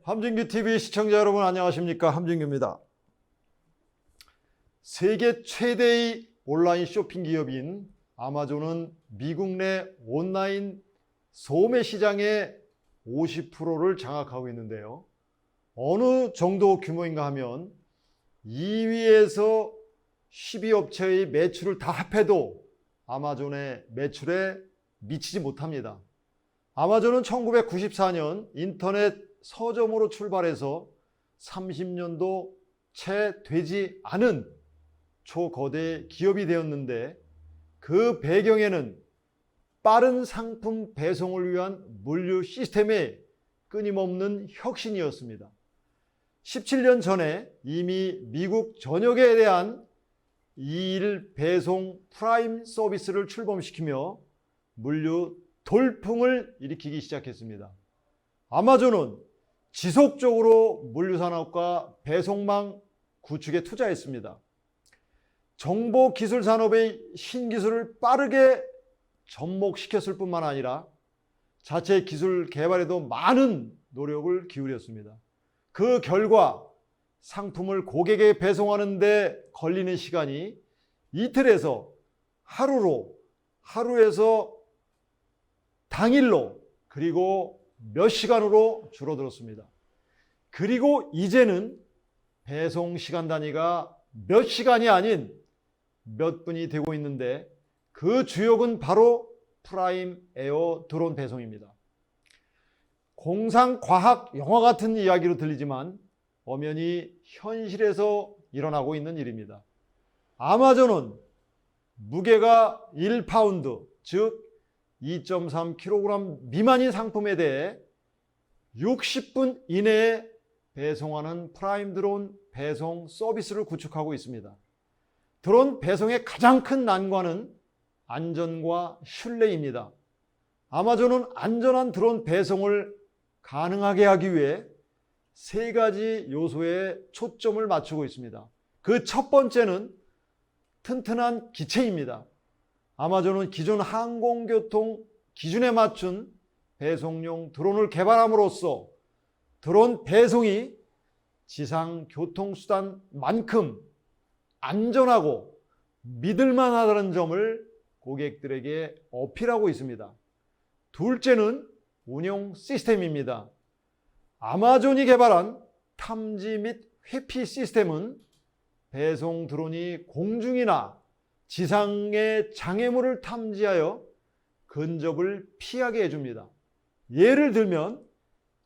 함진규TV 시청자 여러분 안녕하십니까? 함진규입니다. 세계 최대의 온라인 쇼핑 기업인 아마존은 미국 내 온라인 소매 시장의 50%를 장악하고 있는데요. 어느 정도 규모인가 하면 2위에서 12업체의 매출을 다 합해도 아마존의 매출에 미치지 못합니다. 아마존은 1994년 인터넷 서점으로 출발해서 30년도 채 되지 않은 초거대 기업이 되었는데, 그 배경에는 빠른 상품 배송을 위한 물류 시스템의 끊임없는 혁신이었습니다. 17년 전에 이미 미국 전역에 대한 2일 배송 프라임 서비스를 출범시키며 물류 돌풍을 일으키기 시작했습니다. 아마존은 지속적으로 물류산업과 배송망 구축에 투자했습니다. 정보기술산업의 신기술을 빠르게 접목시켰을 뿐만 아니라 자체 기술 개발에도 많은 노력을 기울였습니다. 그 결과 상품을 고객에게 배송하는 데 걸리는 시간이 이틀에서 하루에서 당일로, 그리고 몇 시간으로 줄어들었습니다. 그리고 이제는 배송 시간 단위가 몇 시간이 아닌 몇 분이 되고 있는데, 그 주역은 바로 프라임 에어 드론 배송입니다. 공상과학 영화 같은 이야기로 들리지만 엄연히 현실에서 일어나고 있는 일입니다. 아마존은 무게가 1파운드, 즉 2.3kg 미만인 상품에 대해 60분 이내에 배송하는 프라임 드론 배송 서비스를 구축하고 있습니다. 드론 배송의 가장 큰 난관은 안전과 신뢰입니다. 아마존은 안전한 드론 배송을 가능하게 하기 위해 세 가지 요소에 초점을 맞추고 있습니다. 그 첫 번째는 튼튼한 기체입니다. 아마존은 기존 항공교통 기준에 맞춘 배송용 드론을 개발함으로써 드론 배송이 지상 교통수단만큼 안전하고 믿을만하다는 점을 고객들에게 어필하고 있습니다. 둘째는 운용 시스템입니다. 아마존이 개발한 탐지 및 회피 시스템은 배송 드론이 공중이나 지상의 장애물을 탐지하여 근접을 피하게 해줍니다. 예를 들면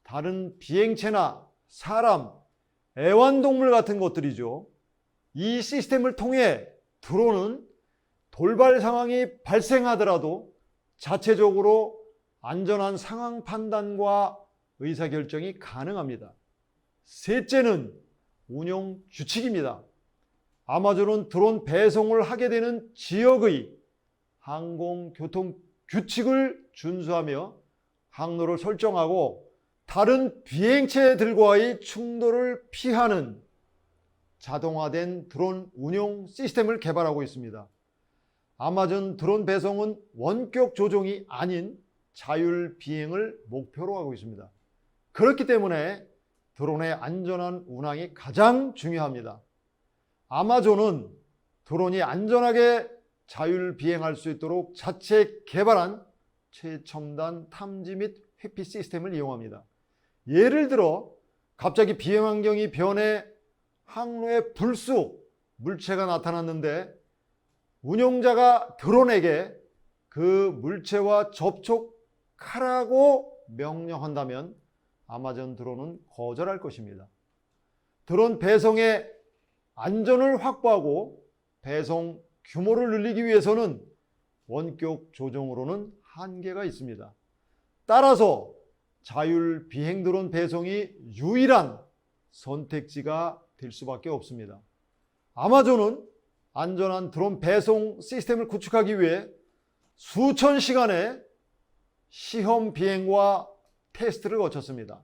다른 비행체나 사람, 애완동물 같은 것들이죠. 이 시스템을 통해 드론은 돌발 상황이 발생하더라도 자체적으로 안전한 상황 판단과 의사결정이 가능합니다. 셋째는 운용 규칙입니다. 아마존은 드론 배송을 하게 되는 지역의 항공교통 규칙을 준수하며 항로를 설정하고 다른 비행체들과의 충돌을 피하는 자동화된 드론 운용 시스템을 개발하고 있습니다. 아마존 드론 배송은 원격 조종이 아닌 자율 비행을 목표로 하고 있습니다. 그렇기 때문에 드론의 안전한 운항이 가장 중요합니다. 아마존은 드론이 안전하게 자율 비행할 수 있도록 자체 개발한 최첨단 탐지 및 회피 시스템을 이용합니다. 예를 들어 갑자기 비행 환경이 변해 항로에 불쑥 물체가 나타났는데 운용자가 드론에게 그 물체와 접촉하라고 명령한다면 아마존 드론은 거절할 것입니다. 드론 배송의 안전을 확보하고 배송 규모를 늘리기 위해서는 원격 조종으로는 한계가 있습니다. 따라서 자율 비행 드론 배송이 유일한 선택지가 될 수밖에 없습니다. 아마존은 안전한 드론 배송 시스템을 구축하기 위해 수천 시간의 시험 비행과 테스트를 거쳤습니다.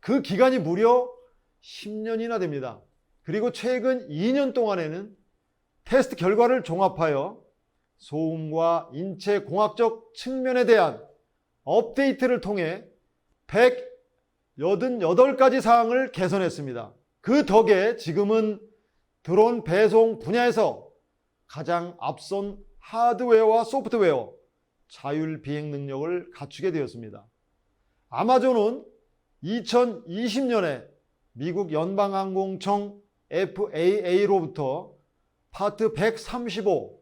그 기간이 무려 10년이나 됩니다. 그리고 최근 2년 동안에는 테스트 결과를 종합하여 소음과 인체 공학적 측면에 대한 업데이트를 통해 88가지 사항을 개선했습니다. 그 덕에 지금은 드론 배송 분야에서 가장 앞선 하드웨어와 소프트웨어, 자율 비행 능력을 갖추게 되었습니다. 아마존은 2020년에 미국 연방항공청 FAA로부터 파트 135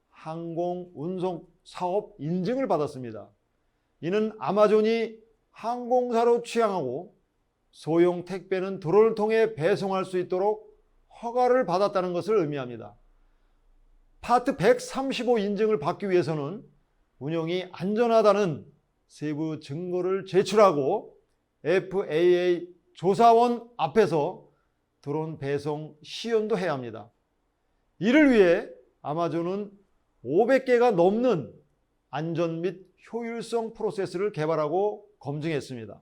항공 운송 사업 인증을 받았습니다. 이는 아마존이 항공사로 취향하고 소형 택배는 드론을 통해 배송할 수 있도록 허가를 받았다는 것을 의미합니다. 파트 135 인증을 받기 위해서는 운영이 안전하다는 세부 증거를 제출하고 FAA 조사원 앞에서 드론 배송 시연도 해야 합니다. 이를 위해 아마존은 500개가 넘는 안전 및 효율성 프로세스를 개발하고 검증했습니다.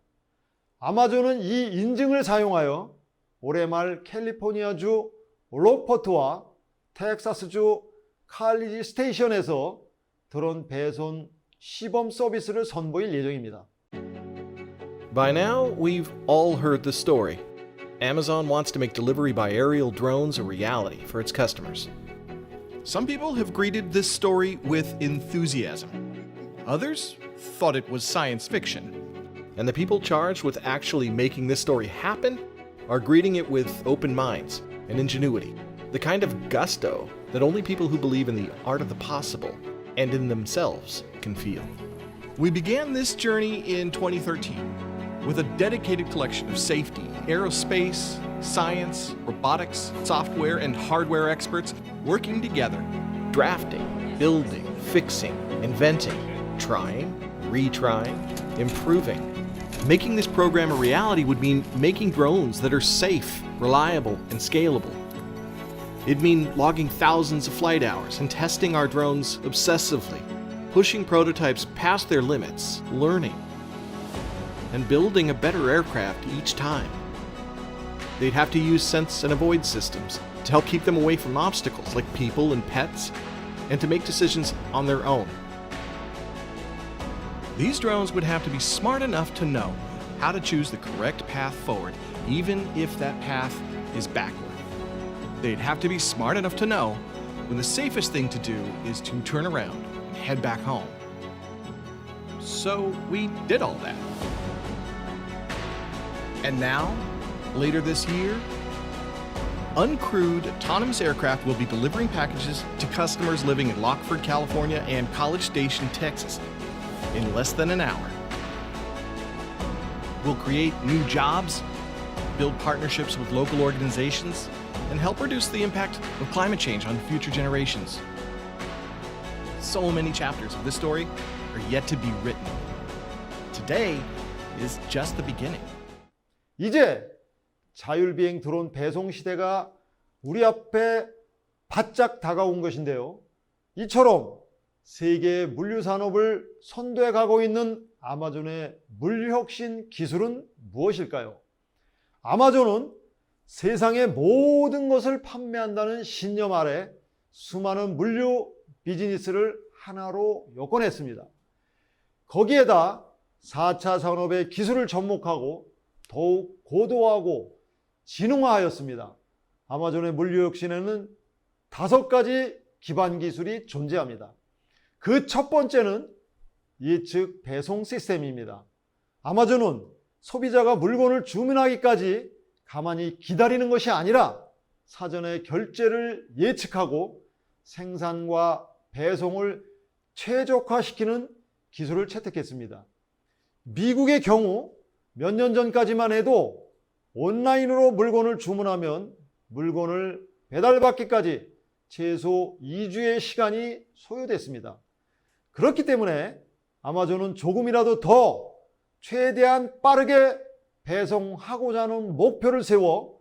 아마존은 이 인증을 사용하여 올해 말 캘리포니아주 록포트와 텍사스주 칼리지 스테이션에서 드론 배송 시범 서비스를 선보일 예정입니다. By now, we've all heard the story. Amazon wants to make delivery by aerial drones a reality for its customers. Some people have greeted this story with enthusiasm. Others thought it was science fiction. And the people charged with actually making this story happen are greeting it with open minds and ingenuity, the kind of gusto that only people who believe in the art of the possible and in themselves can feel. We began this journey in 2013 with a dedicated collection of safety, aerospace, science, robotics, software, and hardware experts working together. Drafting, building, fixing, inventing, trying, retrying, improving. Making this program a reality would mean making drones that are safe, reliable, and scalable. It'd mean logging thousands of flight hours and testing our drones obsessively, pushing prototypes past their limits, learning, and building a better aircraft each time. They'd have to use sense and avoid systems to help keep them away from obstacles like people and pets, and to make decisions on their own. These drones would have to be smart enough to know how to choose the correct path forward, even if that path is backward. They'd have to be smart enough to know when the safest thing to do is to turn around and head back home. So we did all that. And now, later this year, uncrewed autonomous aircraft will be delivering packages to customers living in Lockford, California and College Station, Texas in less than an hour. We'll create new jobs, build partnerships with local organizations, and help reduce the impact of climate change on future generations. So many chapters of this story are yet to be written. Today is just the beginning. 이제 자율비행 드론 배송 시대가 우리 앞에 바짝 다가온 것인데요. 이처럼 세계의 물류산업을 선도해 가고 있는 아마존의 물류혁신 기술은 무엇일까요? 아마존은 세상의 모든 것을 판매한다는 신념 아래 수많은 물류 비즈니스를 하나로 엮어냈습니다. 거기에다 4차 산업의 기술을 접목하고 더욱 고도화하고 진흥화하였습니다. 아마존의 물류혁신에는 5가지 기반 기술이 존재합니다. 그 첫 번째는 예측 배송 시스템입니다. 아마존은 소비자가 물건을 주문하기까지 가만히 기다리는 것이 아니라 사전에 결제를 예측하고 생산과 배송을 최적화시키는 기술을 채택했습니다. 미국의 경우 몇 년 전까지만 해도 온라인으로 물건을 주문하면 물건을 배달받기까지 최소 2주의 시간이 소요됐습니다. 그렇기 때문에 아마존은 조금이라도 더 최대한 빠르게 배송하고자 하는 목표를 세워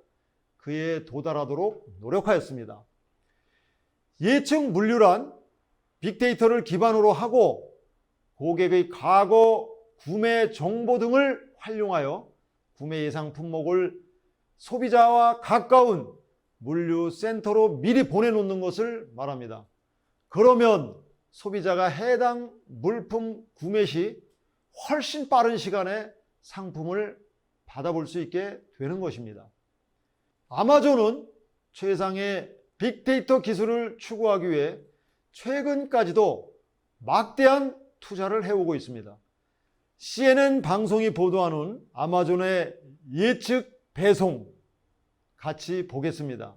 그에 도달하도록 노력하였습니다. 예측 물류란 빅데이터를 기반으로 하고 고객의 과거 구매 정보 등을 활용하여 구매 예상 품목을 소비자와 가까운 물류센터로 미리 보내놓는 것을 말합니다. 그러면 소비자가 해당 물품 구매 시 훨씬 빠른 시간에 상품을 받아볼 수 있게 되는 것입니다. 아마존은 최상의 빅데이터 기술을 추구하기 위해 최근까지도 막대한 투자를 해오고 있습니다. CNN 방송이 보도하는 아마존의 예측 배송 같이 보겠습니다.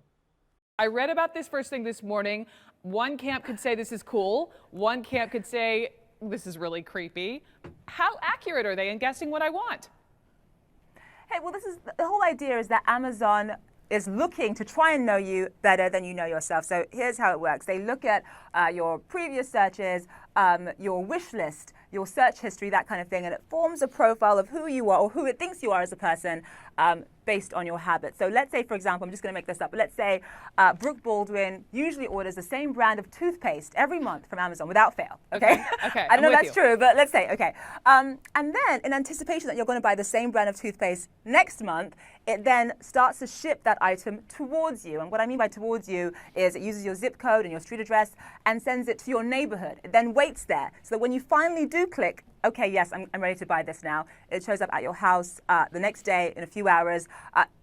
I read about this first thing this morning. One camp could say this is cool. One camp could say this is really creepy. How accurate are they in guessing what I want? Hey, well, this is the whole idea is that Amazon is looking to try and know you better than you know yourself. So here's how it works. They look at your previous searches, your wish list, your search history, that kind of thing, and it forms a profile of who you are or who it thinks you are as a person based on your habits. So let's say, for example, I'm just going to make this up, but let's say Brooke Baldwin usually orders the same brand of toothpaste every month from Amazon without fail. Okay? Okay, I don't know I'm if with that's you. true, but let's say, okay. And then in anticipation that you're going to buy the same brand of toothpaste next month, it then starts to ship that item towards you. And what I mean by towards you is it uses your zip code and your street address and sends it to your neighborhood. It then waits there so that when you finally do click, okay, yes, I'm ready to buy this now, it shows up at your house the next day in a few hours.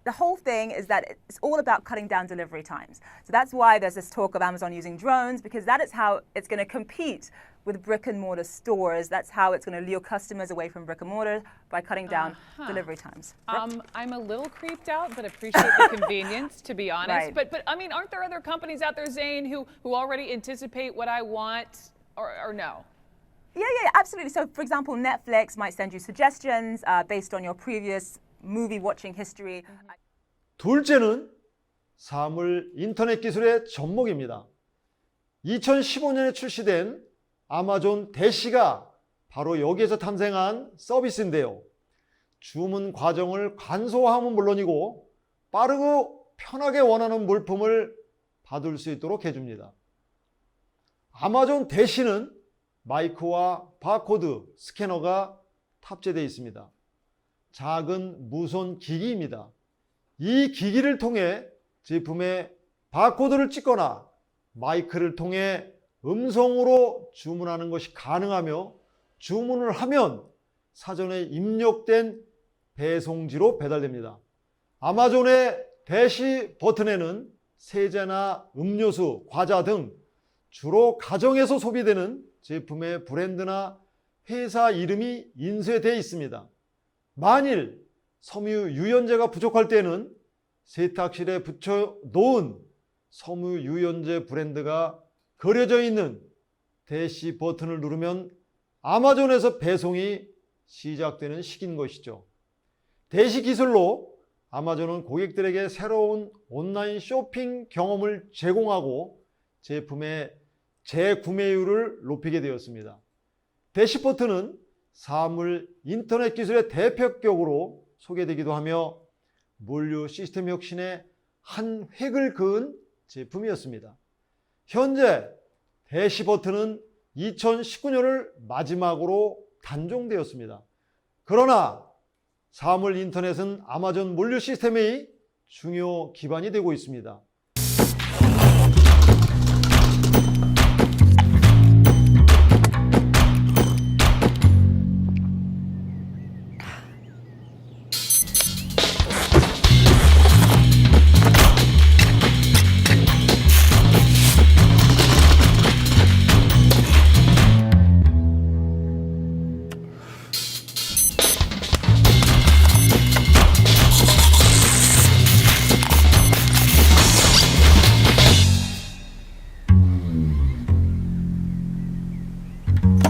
The whole thing is that it's all about cutting down delivery times. So that's why there's this talk of Amazon using drones, because that is how it's going to compete with brick and mortar stores. That's how it's going to lure customers away from brick and mortar by cutting down delivery times. I'm a little creeped out, but appreciate the convenience, to be honest. Right. But I mean, aren't there other companies out there, Zane, who already anticipate what I want, or no? Yeah, absolutely. So, for example, Netflix might send you suggestions based on your previous movie watching history. 둘째는 사물 인터넷 기술의 접목입니다. 2015년에 출시된 아마존 대시가 바로 여기에서 탄생한 서비스인데요. 주문 과정을 간소화하면 물론이고 빠르고 편하게 원하는 물품을 받을 수 있도록 해줍니다. 아마존 대시는 마이크와 바코드 스캐너가 탑재되어 있습니다. 작은 무선 기기입니다. 이 기기를 통해 제품의 바코드를 찍거나 마이크를 통해 음성으로 주문하는 것이 가능하며 주문을 하면 사전에 입력된 배송지로 배달됩니다. 아마존의 대시 버튼에는 세제나 음료수, 과자 등 주로 가정에서 소비되는 제품의 브랜드나 회사 이름이 인쇄되어 있습니다. 만일 섬유 유연제가 부족할 때는 세탁실에 붙여 놓은 섬유 유연제 브랜드가 그려져 있는 대시 버튼을 누르면 아마존에서 배송이 시작되는 시기인 것이죠. 대시 기술로 아마존은 고객들에게 새로운 온라인 쇼핑 경험을 제공하고 제품의 재구매율을 높이게 되었습니다. 대시 버튼은 사물 인터넷 기술의 대표격으로 소개되기도 하며 물류 시스템 혁신의 한 획을 그은 제품이었습니다. 현재 대시 버튼은 2019년을 마지막으로 단종되었습니다. 그러나 사물 인터넷은 아마존 물류 시스템의 중요 기반이 되고 있습니다.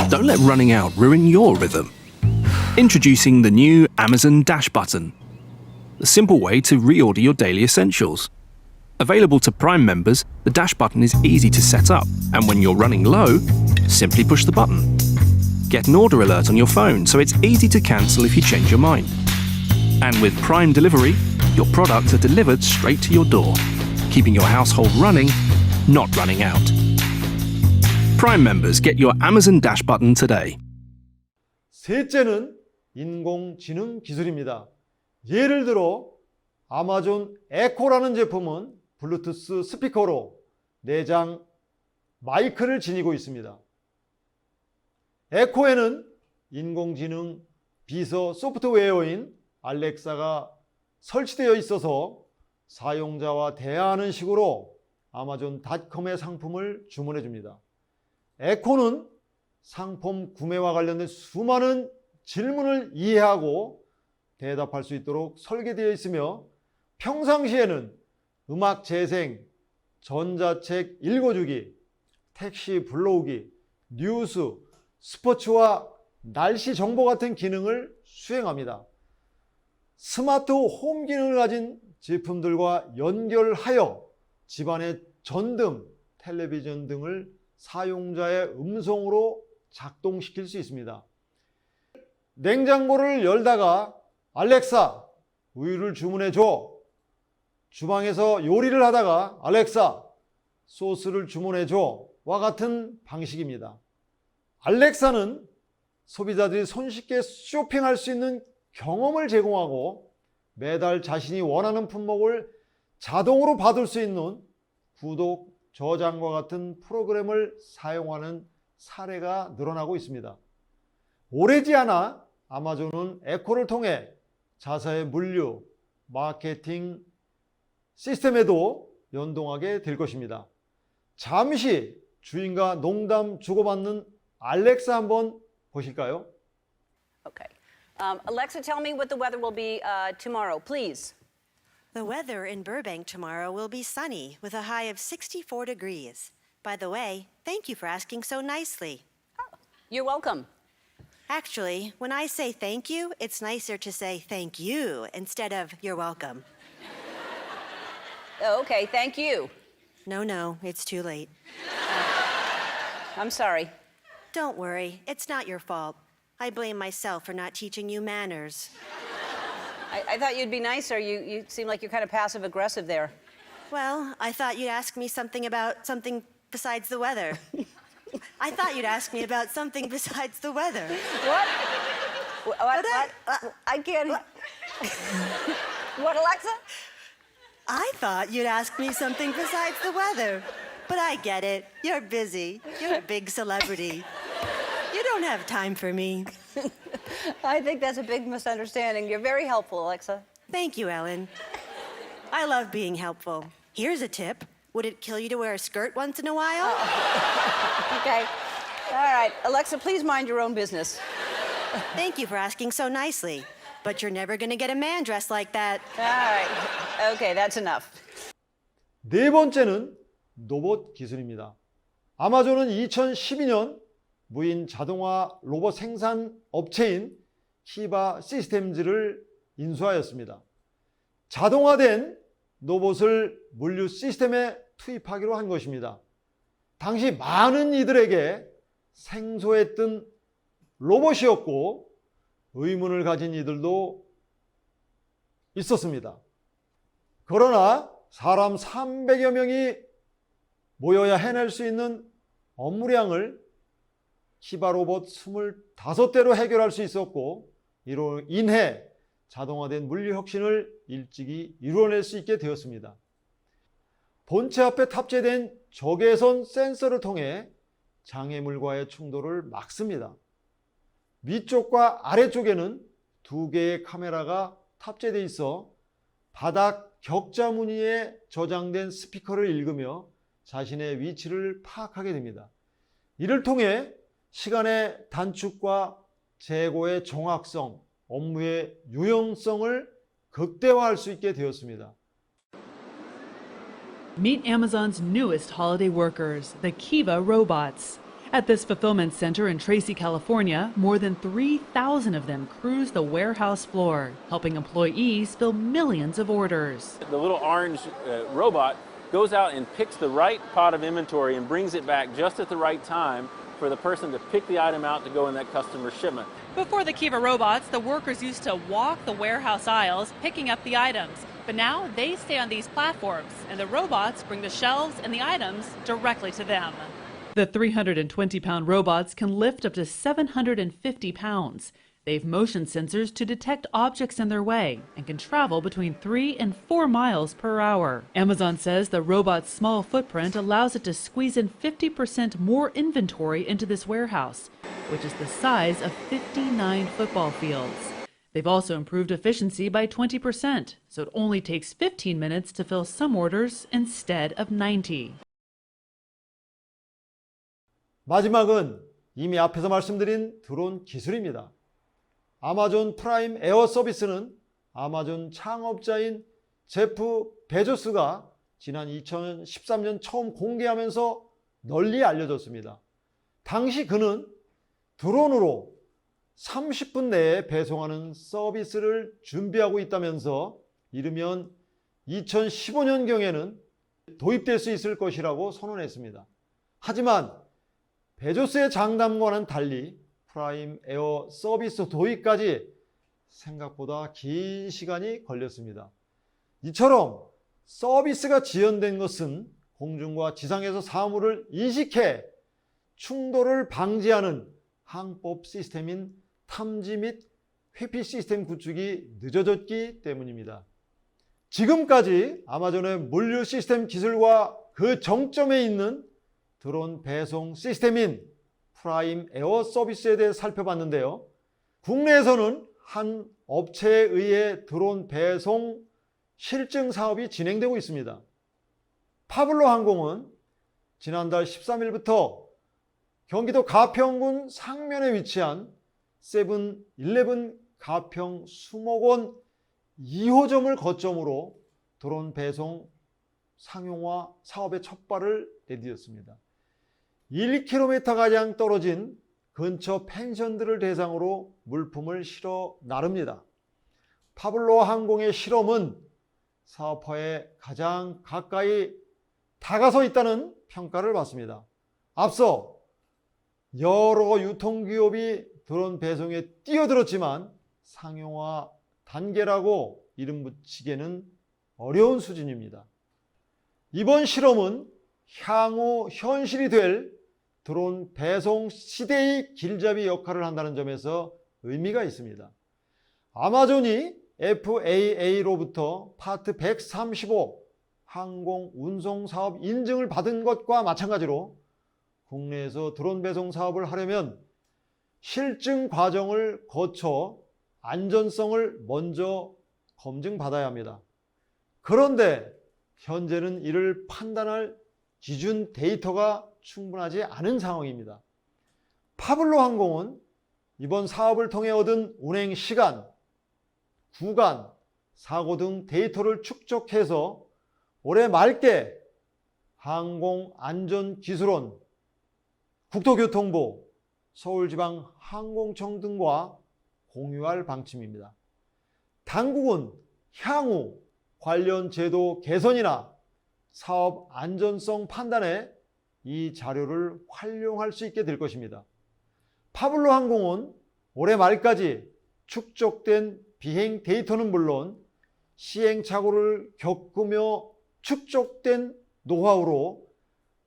Don't let running out ruin your rhythm. Introducing the new Amazon Dash button, the simple way to reorder your daily essentials. Available to Prime members, the Dash button is easy to set up, and when you're running low, simply push the button. Get an order alert on your phone so it's easy to cancel if you change your mind. And with Prime delivery, your products are delivered straight to your door, keeping your household running, not running out. Prime members get your Amazon Dash button today. 셋째는 인공지능 기술입니다. 예를 들어 아마존 에코라는 제품은 블루투스 스피커로 내장 마이크를 지니고 있습니다. 에코에는 인공지능 비서 소프트웨어인 알렉사가 설치되어 있어서 사용자와 대화하는 식으로 아마존.com의 상품을 주문해 줍니다. 에코는 상품 구매와 관련된 수많은 질문을 이해하고 대답할 수 있도록 설계되어 있으며 평상시에는 음악 재생, 전자책 읽어주기, 택시 불러오기, 뉴스, 스포츠와 날씨 정보 같은 기능을 수행합니다. 스마트 홈 기능을 가진 제품들과 연결하여 집안의 전등, 텔레비전 등을 사용자의 음성으로 작동시킬 수 있습니다. 냉장고를 열다가 알렉사, 우유를 주문해 줘. 주방에서 요리를 하다가 알렉사, 소스를 주문해 줘와 같은 방식입니다. 알렉사는 소비자들이 손쉽게 쇼핑할 수 있는 경험을 제공하고 매달 자신이 원하는 품목을 자동으로 받을 수 있는 구독, 저장과 같은 프로그램을 사용하는 사례가 늘어나고 있습니다. 오래지 않아 아마존은 에코를 통해 자사의 물류, 마케팅 시스템에도 연동하게 될 것입니다. 잠시 주인과 농담 주고받는 알렉사 한번 보실까요? Okay. Alexa, tell me what the weather will be tomorrow, please. The weather in Burbank tomorrow will be sunny with a high of 64 degrees. By the way, thank you for asking so nicely. You're welcome. Actually, when I say thank you, it's nicer to say thank you instead of you're welcome. Oh, okay, thank you. No, it's too late. I'm sorry. Don't worry, it's not your fault. I blame myself for not teaching you manners. I thought you'd be nicer. You seem like you're kind of passive aggressive there. Well, I thought you'd ask me something about something besides the weather. I thought you'd ask me about something besides the weather. What? What? I can't. What, Alexa? I thought you'd ask me something besides the weather. But I get it. You're busy. You're a big celebrity. You don't have time for me. I think that's a big misunderstanding. You're very helpful, Alexa. Thank you, Ellen. I love being helpful. Here's a tip. Would it kill you to wear a skirt once in a while? Okay. All right. Alexa, please mind your own business. Thank you for asking so nicely. But you're never going to get a man dressed like that. All right. Okay, that's enough. 네 번째는 로봇 기술입니다. 아마존은 2012년 무인 자동화 로봇 생산 업체인 키바 시스템즈를 인수하였습니다. 자동화된 로봇을 물류 시스템에 투입하기로 한 것입니다. 당시 많은 이들에게 생소했던 로봇이었고 의문을 가진 이들도 있었습니다. 그러나 사람 300여 명이 모여야 해낼 수 있는 업무량을 키바 로봇 25대로 해결할 수 있었고 이로 인해 자동화된 물류 혁신을 일찍이 이루어낼 수 있게 되었습니다. 본체 앞에 탑재된 적외선 센서를 통해 장애물과의 충돌을 막습니다. 위쪽과 아래쪽에는 2개의 카메라가 탑재되어 있어 바닥 격자 무늬에 저장된 스피커를 읽으며 자신의 위치를 파악하게 됩니다. 이를 통해 시간의 단축과 재고의 정확성, 업무의 유연성을 극대화할 수 있게 되었습니다. Meet Amazon's newest holiday workers, the Kiva robots. At this fulfillment center in Tracy, California, more than 3,000 of them cruise the warehouse floor, helping employees fill millions of orders. The little orange robot goes out and picks the right pot of inventory and brings it back just at the right time for the person to pick the item out to go in that customer's shipment. Before the Kiva robots, the workers used to walk the warehouse aisles, picking up the items. But now they stay on these platforms, and the robots bring the shelves and the items directly to them. The 320-pound robots can lift up to 750 pounds. They have motion sensors to detect objects in their way and can travel between 3 and 4 miles per hour. Amazon says the robot's small footprint allows it to squeeze in 50% more inventory into this warehouse, which is the size of 59 football fields. They've also improved efficiency by 20%, so it only takes 15 minutes to fill some orders instead of 90. 마지막은 이미 앞에서 말씀드린 드론 기술입니다. 아마존 프라임 에어 서비스는 아마존 창업자인 제프 베조스가 지난 2013년 처음 공개하면서 널리 알려졌습니다. 당시 그는 드론으로 30분 내에 배송하는 서비스를 준비하고 있다면서 이르면 2015년경에는 도입될 수 있을 것이라고 선언했습니다. 하지만 베조스의 장담과는 달리 프라임 에어 서비스 도입까지 생각보다 긴 시간이 걸렸습니다. 이처럼 서비스가 지연된 것은 공중과 지상에서 사물을 인식해 충돌을 방지하는 항법 시스템인 탐지 및 회피 시스템 구축이 늦어졌기 때문입니다. 지금까지 아마존의 물류 시스템 기술과 그 정점에 있는 드론 배송 시스템인 프라임 에어 서비스에 대해 살펴봤는데요. 국내에서는 한 업체에 의해 드론 배송 실증 사업이 진행되고 있습니다. 파블로 항공은 지난달 13일부터 경기도 가평군 상면에 위치한 세븐-11 가평 수목원 2호점을 거점으로 드론 배송 상용화 사업의 첫 발을 내디뎠습니다. 1km가량 떨어진 근처 펜션들을 대상으로 물품을 실어 나릅니다. 파블로 항공의 실험은 사업화에 가장 가까이 다가서 있다는 평가를 받습니다. 앞서 여러 유통기업이 드론 배송에 뛰어들었지만 상용화 단계라고 이름 붙이기에는 어려운 수준입니다. 이번 실험은 향후 현실이 될 드론 배송 시대의 길잡이 역할을 한다는 점에서 의미가 있습니다. 아마존이 FAA로부터 파트 135 항공 운송 사업 인증을 받은 것과 마찬가지로 국내에서 드론 배송 사업을 하려면 실증 과정을 거쳐 안전성을 먼저 검증받아야 합니다. 그런데 현재는 이를 판단할 기준 데이터가 충분하지 않은 상황입니다. 파블로 항공은 이번 사업을 통해 얻은 운행 시간, 구간, 사고 등 데이터를 축적해서 올해 말께 항공안전기술원, 국토교통부, 서울지방항공청 등과 공유할 방침입니다. 당국은 향후 관련 제도 개선이나 사업 안전성 판단에 이 자료를 활용할 수 있게 될 것입니다. 파블로 항공은 올해 말까지 축적된 비행 데이터는 물론 시행착오를 겪으며 축적된 노하우로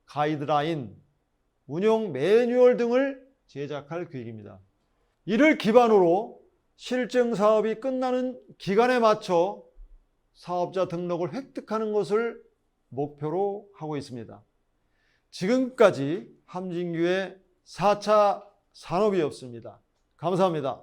가이드라인, 운영 매뉴얼 등을 제작할 계획입니다. 이를 기반으로 실증 사업이 끝나는 기간에 맞춰 사업자 등록을 획득하는 것을 목표로 하고 있습니다. 지금까지 함진규의 4차 산업이었습니다. 감사합니다.